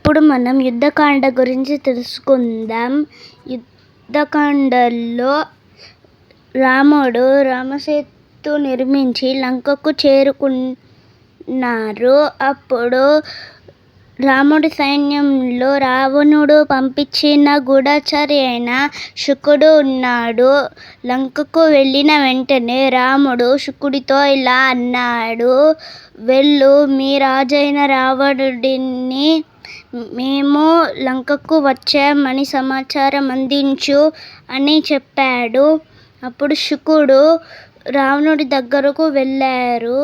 ఇప్పుడు మనం యుద్ధకాండ గురించి తెలుసుకుందాం. యుద్ధకాండలో రాముడు రామసేతు నిర్మించి లంకకు చేరుకున్నారు. అప్పుడు రాముడి సైన్యంలో రావణుడు పంపించిన గూఢచారి అయిన శుకుడు ఉన్నాడు. లంకకు వెళ్ళిన వెంటనే రాముడు శుకుడితో ఇలా అన్నాడు: వెళ్ళు, మీ రాజైన రావణుడిని మేము లంకకు వచ్చామని సమాచారం అందించు అని చెప్పాడు. అప్పుడు శుకుడు రావణుడి దగ్గరకు వెళ్ళారు.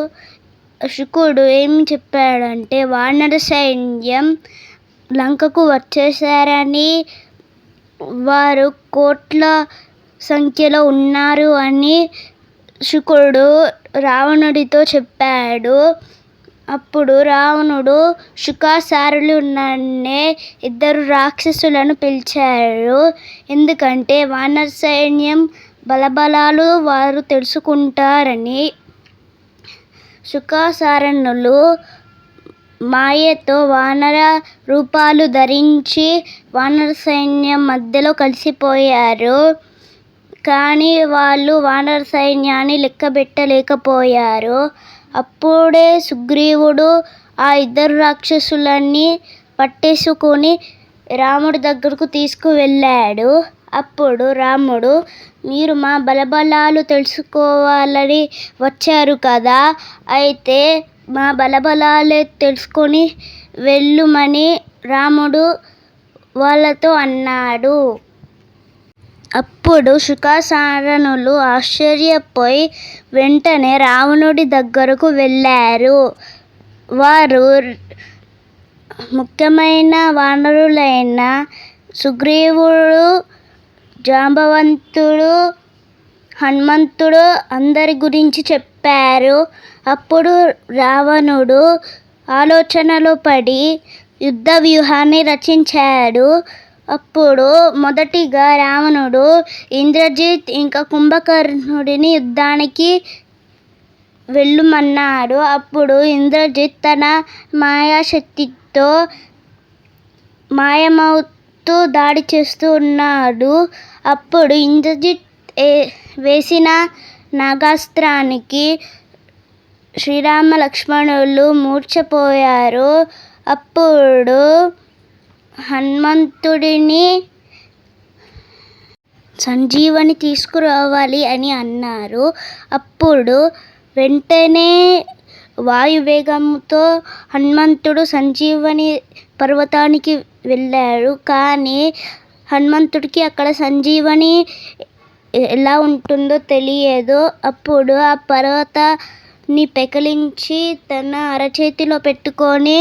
శుకుడు ఏమి చెప్పాడంటే, వానర సైన్యం లంకకు వచ్చేసారని, వారు కోట్ల సంఖ్యలో ఉన్నారు అని శుకుడు రావణుడితో చెప్పాడు. అప్పుడు రావణుడు శుకాసారులు అనే ఇద్దరు రాక్షసులను పిలిచాడు. ఎందుకంటే వానర సైన్యం బలబలాలు వారు తెలుసుకుంటారని. శుకాసారణులు మాయతో వానర రూపాలు ధరించి వానర సైన్యం మధ్యలో కలిసిపోయారు. కానీ వాళ్ళు వానర సైన్యాన్ని లెక్కబెట్టలేకపోయారు. అప్పుడే సుగ్రీవుడు ఆ ఇద్దరు రాక్షసులని పట్టేసుకుని రాముడి దగ్గరకు తీసుకువెళ్ళాడు. అప్పుడు రాముడు, మీరు మా బలబలాలు తెలుసుకోవాలని వచ్చారు కదా, అయితే మా బలబలాలే తెలుసుకొని వెళ్ళుమని రాముడు వాళ్ళతో అన్నాడు. అప్పుడు శుకాసారణులు ఆశ్చర్యపోయి వెంటనే రావణుడి దగ్గరకు వెళ్ళారు. వారు ముఖ్యమైన వానరులైన సుగ్రీవుడు, జాంబవంతుడు, హనుమంతుడు అందరి గురించి చెప్పారు. అప్పుడు రావణుడు ఆలోచనలో పడి యుద్ధ వ్యూహాన్ని రచించాడు. అప్పుడు మొదటిగా రావణుడు ఇంద్రజిత్ ఇంకా కుంభకర్ణుడిని యుద్ధానికి వెళ్ళమన్నాడు. అప్పుడు ఇంద్రజిత్ తన మాయాశక్తితో మాయమవుతూ దాడి చేస్తూ ఉన్నాడు. అప్పుడు ఇంద్రజిత్ వేసిన నాగాస్త్రానికి శ్రీరామ లక్ష్మణులు మూర్ఛపోయారు. అప్పుడు హనుమంతుడిని సంజీవని తీసుకురావాలి అని అన్నారు. అప్పుడు వెంటనే వాయువేగంతో హనుమంతుడు సంజీవని పర్వతానికి వెళ్ళాడు. కానీ హనుమంతుడికి అక్కడ సంజీవని ఎలా ఉంటుందో తెలియదు. అప్పుడు ఆ పర్వతాన్ని పెకిలించి తన అరచేతిలో పెట్టుకొని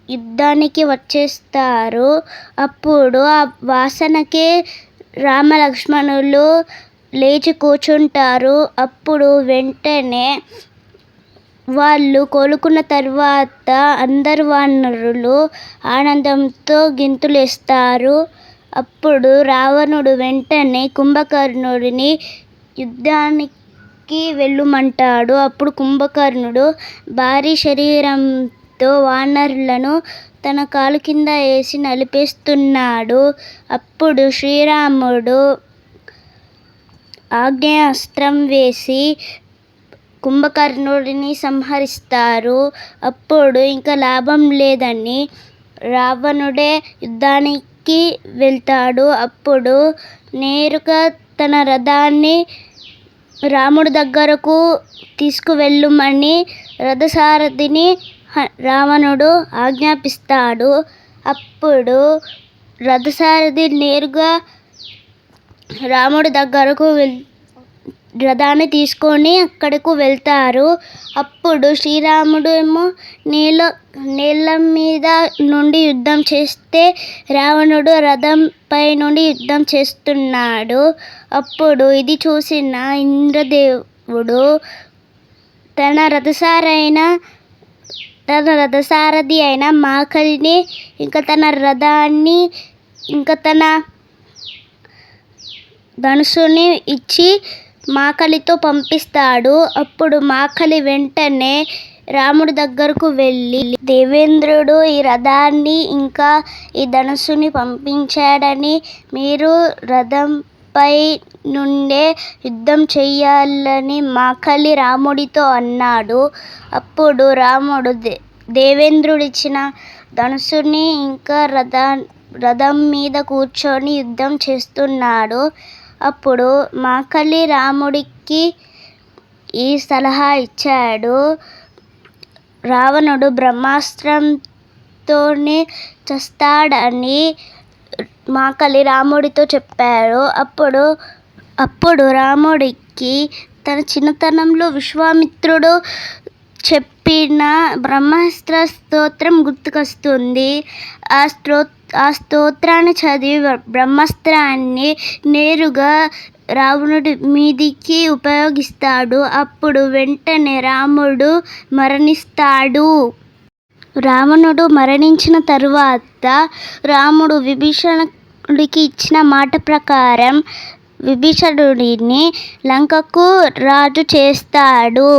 యుద్ధానికి వచ్చేస్తారు. అప్పుడు ఆ వాసనకే రామ లక్ష్మణులు లేచి కూర్చుంటారు. అప్పుడు వెంటనే వాళ్ళు కోలుకున్న తర్వాత అందరు వానరులు ఆనందంతో గెంతులేస్తారు. అప్పుడు రావణుడు వెంటనే కుంభకర్ణుడిని యుద్ధానికి వెళ్ళమంటాడు. అప్పుడు కుంభకర్ణుడు భారీ శరీరంతో వానరులను తన కాలు కింద వేసి నలిపేస్తున్నాడు. అప్పుడు శ్రీరాముడు ఆగ్నేయాస్త్రం వేసి కుంభకర్ణుడిని సంహరిస్తారు. అప్పుడు ఇంకా లాభం లేదని రావణుడే యుద్ధానికి వెళ్తాడు. అప్పుడు నేరుగా తన రథాన్ని రాముడి దగ్గరకు తీసుకువెళ్ళమని రథసారథిని రావణుడు ఆజ్ఞాపిస్తాడు. అప్పుడు రథసారథి నేరుగా రాముడి దగ్గరకు రథాన్ని తీసుకొని అక్కడకు వెళ్తారు. అప్పుడు శ్రీరాముడు ఏమో నీళ్ళ మీద నుండి యుద్ధం చేస్తే రావణుడు రథం పై నుండి యుద్ధం చేస్తున్నాడు. అప్పుడు ఇది చూసిన ఇంద్రదేవుడు తన రథసారథి అయిన మాకలిని ఇంకా తన రథాన్ని ఇంకా తన ధనుసుని ఇచ్చి మాకలితో పంపిస్తాడు. అప్పుడు మాకలి వెంటనే రాముడి దగ్గరకు వెళ్ళి దేవేంద్రుడు ఈ రథాన్ని ఇంకా ఈ ధనుస్సుని పంపించాడని, మీరు రథంపై నుండే యుద్ధం చెయ్యాలని మాకలి రాముడితో అన్నాడు. అప్పుడు రాముడు దేవేంద్రుడిచ్చిన ధనుస్సుని ఇంకా రథం మీద కూర్చొని యుద్ధం చేస్తున్నాడు. అప్పుడు మాకలి రాముడికి ఈ సలహా ఇచ్చాడు. రావణుడు బ్రహ్మాస్త్రంతోనే చస్తాడని మాకలి రాముడితో చెప్పాడు. అప్పుడు రాముడికి తన చిన్నతనంలో విశ్వామిత్రుడు చెప్పిన బ్రహ్మాస్త్ర స్తోత్రం గుర్తుకొస్తుంది. ఆ స్తోత్రాన్ని చదివి బ్రహ్మాస్త్రాన్ని నేరుగా రావణుడి మీదికి ఉపయోగిస్తాడు. అప్పుడు వెంటనే రాముడు మరణిస్తాడు. రావణుడు మరణించిన తరువాత రాముడు విభీషణుడికి ఇచ్చిన మాట ప్రకారం విభీషణుడిని లంకకు రాజు చేస్తాడు.